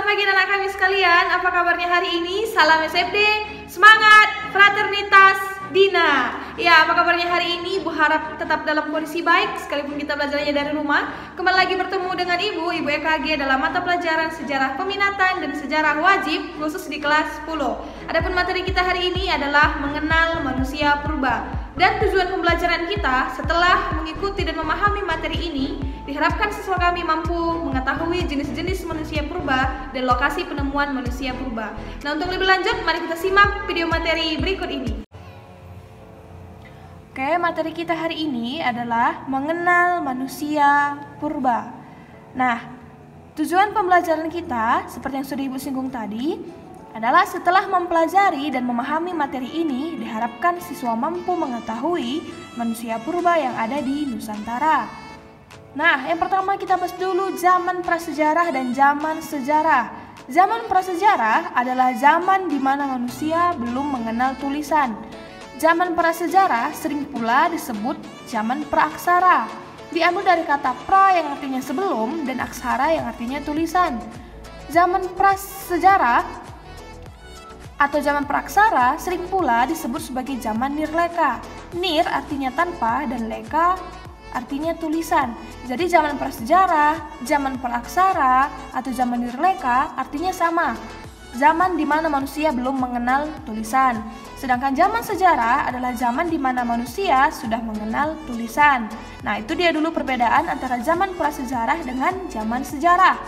Pagi anak kami sekalian, apa kabarnya hari ini? Salam SFD, semangat, fraternitas, Dina. Ya, apa kabarnya hari ini? Ibu harap tetap dalam kondisi baik, sekalipun kita belajarnya dari rumah. Kembali lagi bertemu dengan Ibu EKG dalam mata pelajaran sejarah peminatan dan sejarah wajib, khusus di kelas 10. Adapun materi kita hari ini adalah mengenal manusia purba. Dan tujuan pembelajaran kita setelah mengikuti dan memahami materi ini, diharapkan siswa kami mampu mengetahui jenis-jenis manusia purba dan lokasi penemuan manusia purba. Nah, untuk lebih lanjut, mari kita simak video materi berikut ini. Oke, materi kita hari ini adalah mengenal manusia purba. Nah, tujuan pembelajaran kita, seperti yang sudah Ibu singgung tadi, adalah setelah mempelajari dan memahami materi ini, diharapkan siswa mampu mengetahui manusia purba yang ada di Nusantara. Nah, yang pertama kita bahas dulu zaman prasejarah dan zaman sejarah. Zaman prasejarah adalah zaman di mana manusia belum mengenal tulisan. Zaman prasejarah sering pula disebut zaman praaksara. Diambil dari kata pra yang artinya sebelum dan aksara yang artinya tulisan. Zaman prasejarah atau zaman praaksara sering pula disebut sebagai zaman nirleka. Nir artinya tanpa dan leka artinya tulisan. Jadi zaman prasejarah, zaman praaksara atau zaman nirleka artinya sama. Zaman di mana manusia belum mengenal tulisan. Sedangkan zaman sejarah adalah zaman di mana manusia sudah mengenal tulisan. Nah, itu dia dulu perbedaan antara zaman prasejarah dengan zaman sejarah.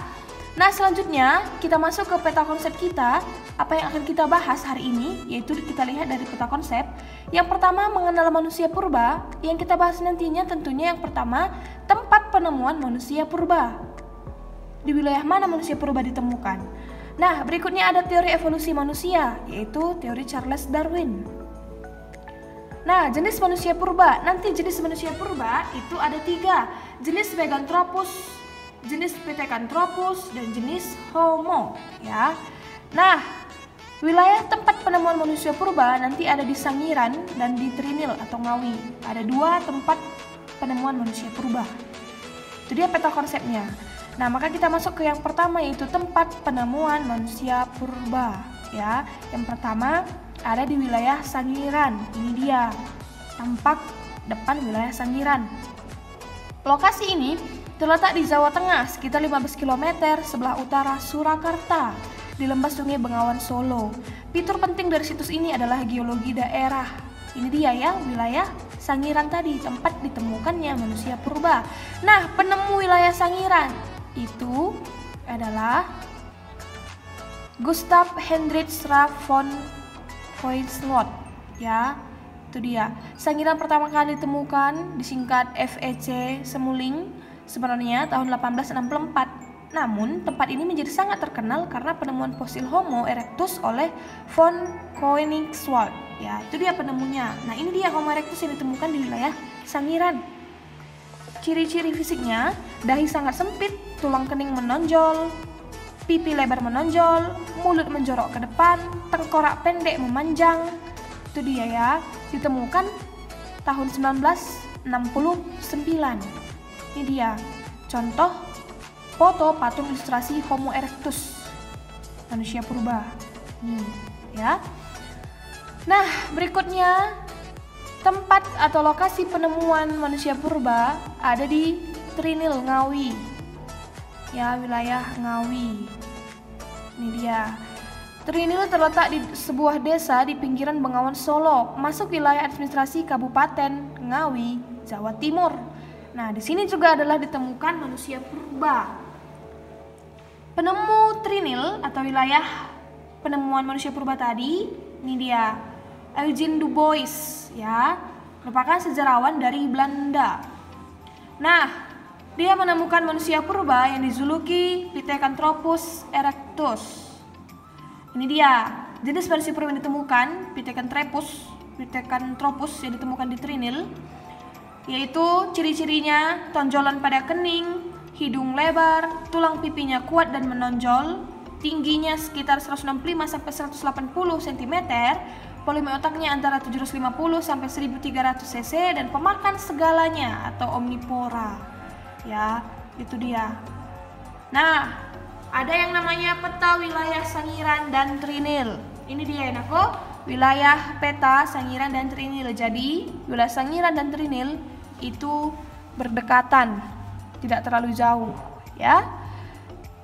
Nah, selanjutnya kita masuk ke peta konsep kita. Apa yang akan kita bahas hari ini, yaitu kita lihat dari peta konsep. Yang pertama, mengenal manusia purba. Yang kita bahas nantinya tentunya yang pertama, tempat penemuan manusia purba. Di wilayah mana manusia purba ditemukan? Nah, berikutnya ada teori evolusi manusia, yaitu teori Charles Darwin. Nah, jenis manusia purba. Nanti jenis manusia purba itu ada 3. Jenis Meganthropus, jenis Pithecanthropus, dan jenis Homo, ya. Nah, wilayah tempat penemuan manusia purba nanti ada di Sangiran dan di Trinil atau Ngawi. Ada 2 tempat penemuan manusia purba. Itu dia peta konsepnya. Nah, maka kita masuk ke yang pertama, yaitu tempat penemuan manusia purba, ya. Yang pertama ada di wilayah Sangiran. Ini dia tampak depan wilayah Sangiran. Lokasi ini terletak di Jawa Tengah, sekitar 15 km sebelah utara Surakarta, di lembah Sungai Bengawan Solo. Fitur penting dari situs ini adalah geologi daerah. Ini dia ya, wilayah Sangiran tadi, tempat ditemukannya manusia purba. Nah, penemu wilayah Sangiran itu adalah Gustav Hendrich Raff von Koenigswald, ya. Itu dia. Sangiran pertama kali ditemukan disingkat FEC Semuling sebenarnya tahun 1864. Namun, tempat ini menjadi sangat terkenal karena penemuan fosil Homo erectus oleh von Koenigswald. Ya, itu dia penemunya. Nah, ini dia Homo erectus yang ditemukan di wilayah Sangiran. Ciri-ciri fisiknya, dahi sangat sempit, tulang kening menonjol, pipi lebar menonjol, mulut menjorok ke depan, tengkorak pendek memanjang. Itu dia ya, ditemukan tahun 1969. Ini dia contoh foto patung ilustrasi Homo erectus, manusia purba. Nih, ya. Nah, berikutnya tempat atau lokasi penemuan manusia purba ada di Trinil Ngawi. Ya, wilayah Ngawi. Ini dia. Trinil terletak di sebuah desa di pinggiran Bengawan Solo, masuk wilayah administrasi Kabupaten Ngawi, Jawa Timur. Nah, di sini juga adalah ditemukan manusia purba. Penemu Trinil atau wilayah penemuan manusia purba tadi, ini dia, Eugene Du Bois, ya, merupakan sejarawan dari Belanda. Nah, dia menemukan manusia purba yang dijuluki Pithecanthropus erectus. Ini dia, jenis manusia purba yang ditemukan, Pithecanthropus yang ditemukan di Trinil, yaitu ciri-cirinya tonjolan pada kening, hidung lebar, tulang pipinya kuat dan menonjol, tingginya sekitar 165 sampai 180 cm, volume otaknya antara 750 sampai 1300 cc, dan pemakan segalanya atau omnivora. Ya, itu dia. Nah, ada yang namanya peta wilayah Sangiran dan Trinil. Ini dia ya, aku wilayah peta Sangiran dan Trinil. Jadi, wilayah Sangiran dan Trinil itu berdekatan, tidak terlalu jauh, ya.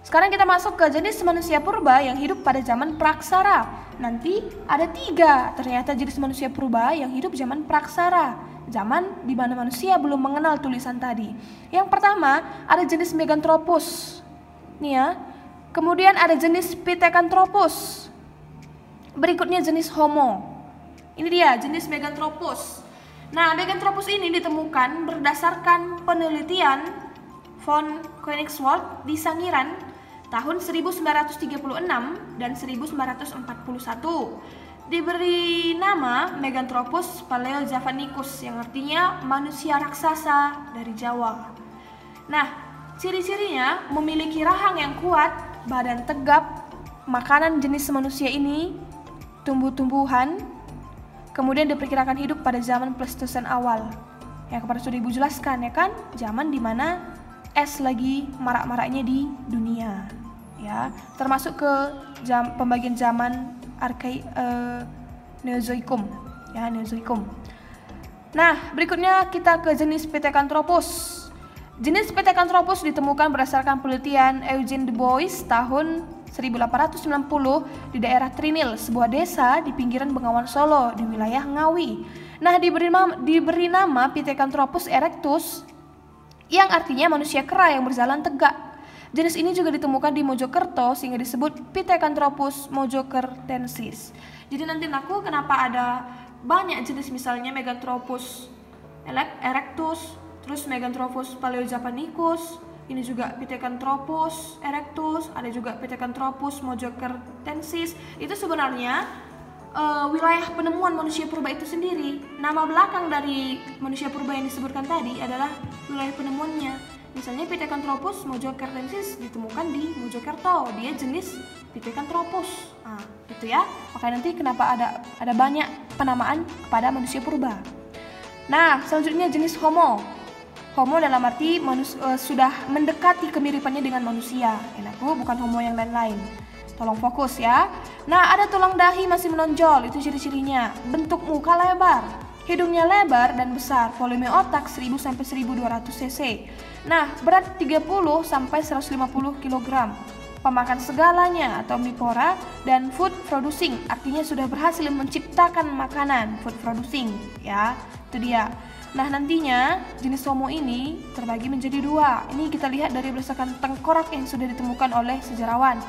Sekarang kita masuk ke jenis manusia purba yang hidup pada zaman praksara. Nanti ada 3 ternyata jenis manusia purba yang hidup zaman praksara, zaman di mana manusia belum mengenal tulisan tadi. Yang pertama ada jenis Meganthropus, nih ya. Kemudian ada jenis Pithecanthropus. Berikutnya jenis Homo. Ini dia jenis Meganthropus. Nah, Meganthropus ini ditemukan berdasarkan penelitian von Koenigswald di Sangiran tahun 1936 dan 1941. Diberi nama Meganthropus paleojavanicus yang artinya manusia raksasa dari Jawa. Nah, ciri-cirinya memiliki rahang yang kuat, badan tegap, makanan jenis manusia ini tumbuh-tumbuhan, kemudian diperkirakan hidup pada zaman Pleistosen awal. Yang kemarin sudah Ibu jelaskan ya kan, zaman dimana es lagi marak-maraknya di dunia, ya, termasuk ke pembagian zaman Neozoikum, ya, Neozoikum. Nah, berikutnya kita ke jenis Pithecanthropus. Jenis Pithecanthropus ditemukan berdasarkan penelitian Eugene Du Bois tahun 1890 di daerah Trinil, sebuah desa di pinggiran Bengawan Solo di wilayah Ngawi. Nah, diberi nama Pithecanthropus erectus yang artinya manusia kera yang berjalan tegak. Jenis ini juga ditemukan di Mojokerto sehingga disebut Pithecanthropus mojokertensis. Jadi nanti aku kenapa ada banyak jenis, misalnya Meganthropus erectus, terus Meganthropus paleojavanicus, ini juga Pithecanthropus erectus, ada juga Pithecanthropus mojokertensis. Itu sebenarnya wilayah penemuan manusia purba itu sendiri. Nama belakang dari manusia purba yang disebutkan tadi adalah wilayah penemuannya. Misalnya Pithecanthropus mojokertensis ditemukan di Mojokerto, dia jenis Pithecanthropus. Nah, itu ya. Makanya nanti kenapa ada banyak penamaan kepada manusia purba. Nah, selanjutnya jenis Homo. Homo dalam arti sudah mendekati kemiripannya dengan manusia. Enaku bukan Homo yang lain-lain. Tolong fokus ya. Nah, ada tulang dahi masih menonjol, itu ciri-cirinya. Bentuk muka lebar, hidungnya lebar dan besar, volume otak 1000 sampai 1200 cc. Nah, berat 30 sampai 150 kg. Pemakan segalanya atau omnivora, dan food producing, artinya sudah berhasil menciptakan makanan, food producing, ya. Itu dia. Nah, nantinya jenis Homo ini terbagi menjadi 2. Ini kita lihat dari berdasarkan tengkorak yang sudah ditemukan oleh sejarawan.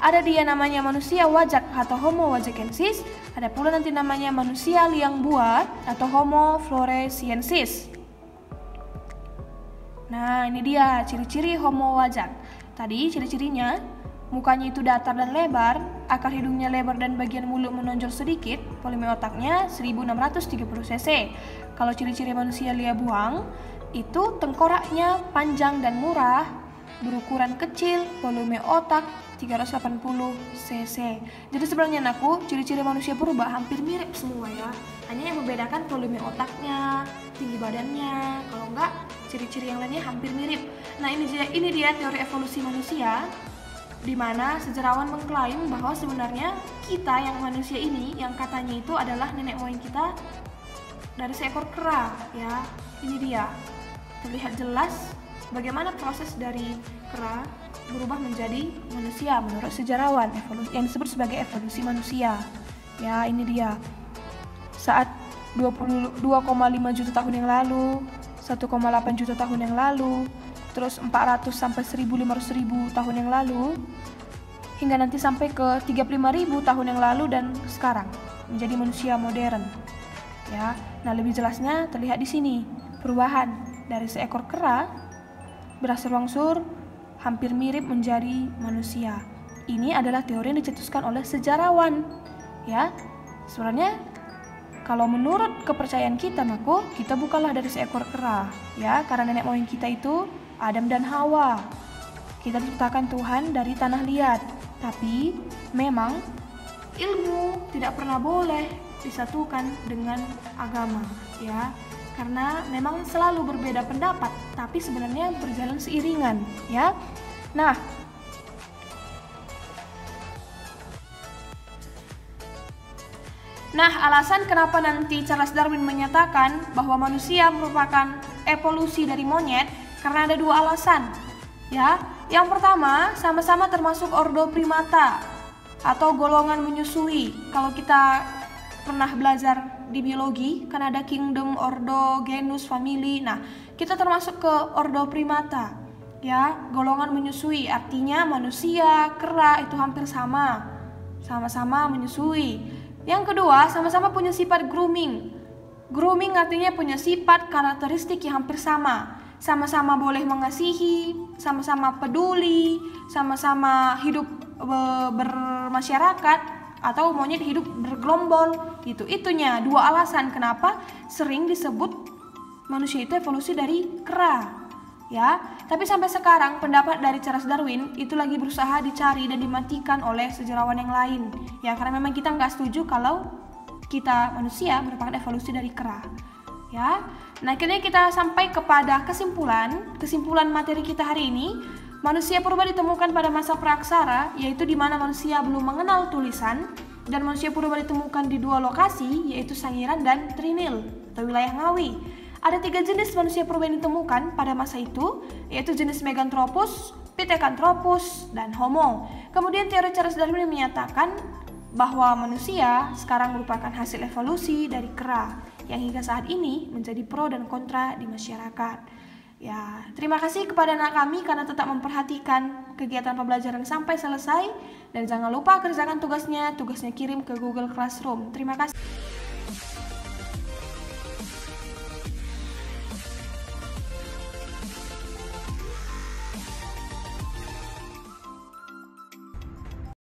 Ada dia namanya manusia wajak atau Homo wajakensis, ada pula nanti namanya manusia liang buah atau Homo floresiensis. Nah, ini dia ciri-ciri Homo wajak. Tadi ciri-cirinya, mukanya itu datar dan lebar, akar hidungnya lebar dan bagian mulut menonjol sedikit, volume otaknya 1630 cc. Kalau ciri-ciri manusia liang buah, itu tengkoraknya panjang dan murah, berukuran kecil, volume otak 380 cc. Jadi sebenarnya ciri-ciri manusia purba hampir mirip semua ya. Hanya yang membedakan volume otaknya, tinggi badannya. Kalau enggak, ciri-ciri yang lainnya hampir mirip. Nah, ini dia teori evolusi manusia, di mana sejarawan mengklaim bahwa sebenarnya kita yang manusia ini, yang katanya itu adalah nenek moyang kita dari seekor kera ya. Ini dia. Terlihat jelas bagaimana proses dari kera berubah menjadi manusia menurut sejarawan yang disebut sebagai evolusi manusia. Ya, ini dia. Saat 22,5 juta tahun yang lalu, 1,8 juta tahun yang lalu, terus 400 sampai 1.500.000 tahun yang lalu, hingga nanti sampai ke 35.000 tahun yang lalu dan sekarang menjadi manusia modern. Ya. Nah, lebih jelasnya terlihat di sini. Perubahan dari seekor kera berangsur-angsur hampir mirip menjadi manusia. Ini adalah teori yang dicetuskan oleh sejarawan. Ya, sebenarnya kalau menurut kepercayaan kita, maka kita bukanlah dari seekor kera, ya, karena nenek moyang kita itu Adam dan Hawa. Kita diciptakan Tuhan dari tanah liat, tapi memang ilmu tidak pernah boleh disatukan dengan agama, ya, karena memang selalu berbeda pendapat, tapi sebenarnya berjalan seiringan, ya. Nah, alasan kenapa nanti Charles Darwin menyatakan bahwa manusia merupakan evolusi dari monyet karena ada dua alasan. Ya, yang pertama, sama-sama termasuk ordo primata atau golongan menyusui. Kalau kita pernah belajar di biologi, kan ada kingdom, ordo, genus, family. Nah, kita termasuk ke ordo primata. Ya, golongan menyusui artinya manusia, kera itu hampir sama-sama menyusui. Yang kedua, sama-sama punya sifat grooming. Grooming artinya punya sifat karakteristik yang hampir sama-sama boleh mengasihi, sama-sama peduli, sama-sama hidup bermasyarakat, atau monyet hidup bergelombol gitu. Itunya dua alasan kenapa sering disebut manusia itu evolusi dari kera. Ya, tapi sampai sekarang pendapat dari Charles Darwin itu lagi berusaha dicari dan dimatikan oleh sejarawan yang lain. Ya, karena memang kita nggak setuju kalau kita manusia merupakan evolusi dari kera. Ya, nah akhirnya kita sampai kepada kesimpulan materi kita hari ini. Manusia purba ditemukan pada masa praaksara, yaitu di mana manusia belum mengenal tulisan, dan manusia purba ditemukan di dua lokasi, yaitu Sangiran dan Trinil atau wilayah Ngawi. Ada 3 jenis manusia purba yang ditemukan pada masa itu, yaitu jenis Meganthropus, Pithecanthropus, dan Homo. Kemudian teori Charles Darwin menyatakan bahwa manusia sekarang merupakan hasil evolusi dari kera yang hingga saat ini menjadi pro dan kontra di masyarakat. Ya, terima kasih kepada anak kami karena tetap memperhatikan kegiatan pembelajaran sampai selesai, dan jangan lupa kerjakan tugasnya kirim ke Google Classroom. Terima kasih.